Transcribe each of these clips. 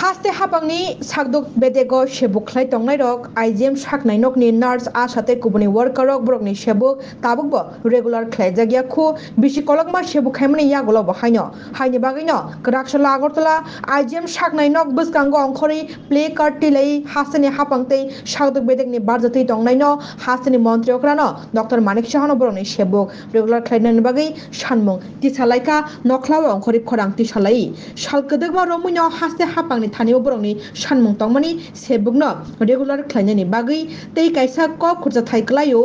haste hapangni sakdok bedego shebuk khlai tongnai rok IGM saknai nokni nurse a sate kubuni worker rok brokni shebuk tabukbo regular khlai jagya khu bisi kolokma shebuk khaimani yagolo bo haini bagino krakshla agortala IGM saknai nok buskango ongkhori play card tilai hasteni hapangtei sakdok bedegni barjatei tongnai no hasteni mantri okrano Dr. Manik Sahano brokni shebuk regular khlainani bagai sanmung tisalaika nokhlawa ongkhori khorang tisalai salkadegma romuino haste hapang Thanio Borongni Sanmung Tongmani Sebugno regular Klanani Bagi Tei Kaisa Kok Kurza Taiklayo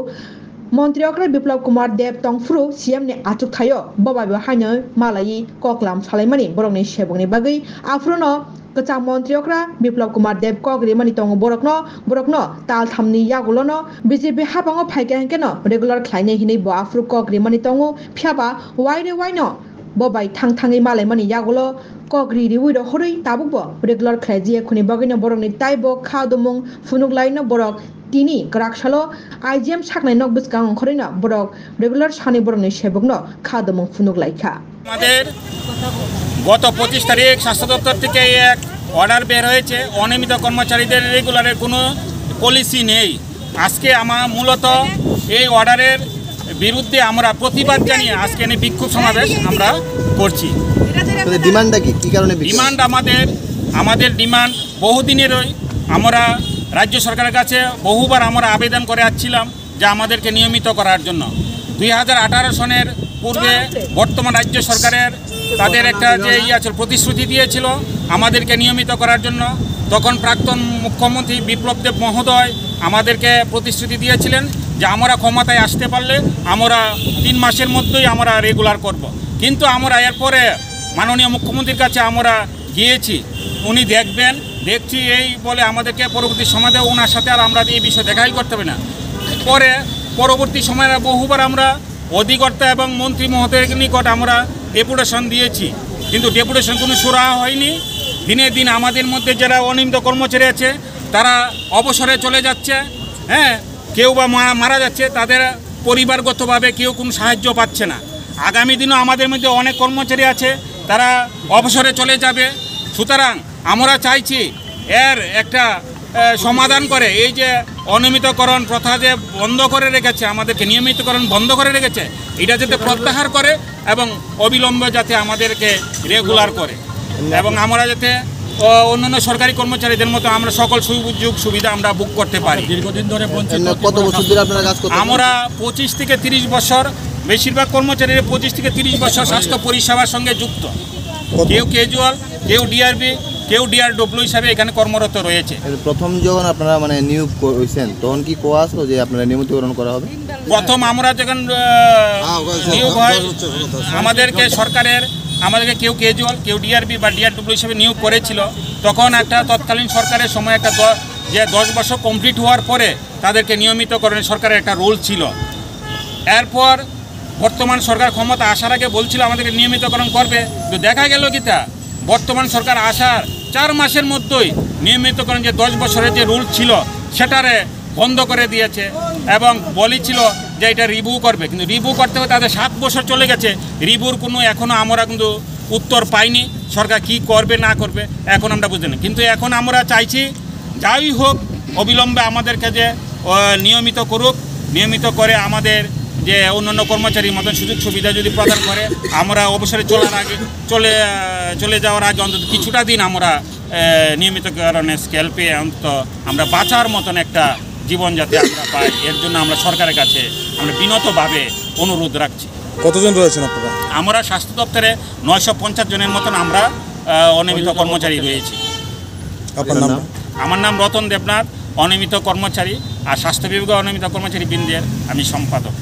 Montreal Biplab Kumar Dev Tongfru CM Atuk Tayo Baba Hano Malai Koklam Salimani Borongni Sebugni Bagi Afrono Kacang Montreal Biplab Kumar Dev Kok Rimani Tong Borokno Tal Thamni Yagulono BJP Hapango Paikan regular Klane Hini Bo Afro Kok Rimani Tongo Piaba Wino Bobai Tangi Malay Mani Yagulo Kogri Riwido Hori Tabubo regular Klaji Kuni Bagino Boroni Taibo Kaudomung Funuglaino Borok Tini Grakshalo IGM Saknai Nok Buskang Korina Borok regular Shani Boroni Shebugno Kaudomung Funuglaika আমাদের গত 25 তারিখ স্বাস্থ্য দপ্তর থেকে এক order বের হয়েছে অনিয়মিত কর্মচারীদের রেগুলারের কোনো পলিসি নেই আজকে আমরা মূলত এই অর্ডারের বিরুদ্ধে আমরা প্রতিবাদ জানিয়ে আজকে এই বিক্ষোভ সমাবেশ আমরা করছি ডিমান্ডটা কি কারণে ডিমান্ড আমাদের ডিমান্ড বহুদিনেরই আমরা রাজ্য সরকারের কাছে বহুবার আমরা আবেদন করে আসছিলাম যে আমাদেরকে নিয়মিত করার জন্য 2018 সনের পূর্বে বর্তমান রাজ্য সরকারের তাদের একটা যে প্রতিশ্রুতি দিয়েছিল আমাদেরকে নিয়মিত করার জন্য তখন প্রাক্তন মুখ্যমন্ত্রী বিপ্লব দেব মহোদয় আমাদেরকে প্রতিশ্রুতি দিয়েছিলেন যে আমরা ক্ষমতায় আসতে পারলে আমরা 3 মাসের মধ্যেই আমরা রেগুলার করব কিন্তু আমরা এরপরে মাননীয় মুখ্যমন্ত্রীর কাছে আমরা গিয়েছি উনি দেখছি এই বলে আমাদেরকে পরবর্তী সময়ে ওনার সাথে আর আমরা এই বিষয়ে দেখাই করতে হবে না পরবর্তী সময়ে বহুবার আমরা অধিকর্তা এবং মন্ত্রী মহোদয়ের নিকট আমরা ডেপুটেশন দিয়েছি কিন্তু ডেপুটেশন কোনো সুরাহা হয়নি দিনে দিন আমাদের মধ্যে যারা অনিয়মিত কর্মচারী আছে তারা অবসরে চলে যাচ্ছে কেউ বা মারা যাচ্ছে তাদের পরিবারগতভাবে কেউ কোনো সাহায্য পাচ্ছে না আগামী দিনও আমাদের মধ্যে অনেক কর্মচারী আছে তারা অবসরে চলে যাবে সুতরাং আমরা চাইছি এর একটা সমাধান করে এই যে অনিয়মিতকরণ প্রথা যে বন্ধ করে রেখেছে আমাদেরকে নিয়মিতকরণ বন্ধ করে রেখেছে এটা যাতে প্রত্যাহার করে এবং অবিলম্বে যাতে আমাদেরকে রেগুলার করে এবং আমরা যাতে অন্যান্য সরকারি কর্মচারীদের মতো আমরা সকল সুযোগ সুবিধা আমরা বুক করতে পারি দীর্ঘদিন ধরে কত বছর ধরে আপনারা কাজ করছেন আমরা 25 থেকে 30 বছর বেশিরভাগ কর্মচারীরা 25 থেকে 30 বছর স্বাস্থ্য পরিষেবার সঙ্গে যুক্ত কেউ ক্যাজুয়াল কেউ ডিআরবি কেউ ডিআরডব্লিউ হিসাবে এখানে কর্মরত রয়েছে প্রথম যখন আপনারা মানে নিয়োগ হয়েছেন তখন কি কোয়া আসলো যে আপনারা নিয়মিতকরণ করা হবে প্রথম আমরা যখন নিয়োগ হয় আমাদেরকে আমাদেরকে কেউ ক্যাজুয়াল কেউ ডিআরবি বা ডিআরডব্লিউ হিসাবে নিয়োগ করেছিল তখন একটা তৎকালীন সরকারের সময় একটা যে 10 বছর কমপ্লিট হওয়ার পরে তাদেরকে নিয়মিতকরণের সরকারের একটা রুল ছিল এরপর বর্তমান সরকার ক্ষমতা আসার আগে বলছিল আমাদেরকে নিয়মিতকরণ করবে তো দেখা গেল কি তা বর্তমান সরকার আসার 4 মাসের মধ্যেই নিয়মিতকরণ যে 10 বছরের যে রুল ছিল সেটারে বন্ধ করে দিয়েছে এবং বলেছিল যে এটা রিভিউ করবে কিন্তু রিভিউ করতে হবে তাদের 7 বছর চলে গেছে রিভিউর কোনো এখনও আমরা কিন্তু উত্তর পাইনি সরকার কি করবে না করবে এখন আমরা বুঝতে না কিন্তু এখন আমরা চাইছি যাই হোক অবিলম্বে আমাদেরকে যে নিয়মিত করুক নিয়মিত করে আমাদের যে অন্যান্য কর্মচারীর মতন সুযোগ সুবিধা যদি প্রদান করে আমরা অবসরে চলে যাওয়ার আগে অন্তত কিছুটা দিন আমরা নিয়মিতকরণের স্কেল পেয়ে অন্তত আমরা বাঁচার মতন একটা জীবন যাতে আমরা পাই এর জন্য আমরা সরকারের কাছে আমরা বিনতভাবে অনুরোধ রাখছি কতজন রয়েছেন আপনারা আমরা স্বাস্থ্য দপ্তরে 950 জনের মতন আমরা অনিয়মিত কর্মচারী রয়েছি আমার নাম রতন দেবনাথ অনিয়মিত কর্মচারী আর স্বাস্থ্য বিভাগে অনিয়মিত কর্মচারী বৃন্দের আমি সম্পাদক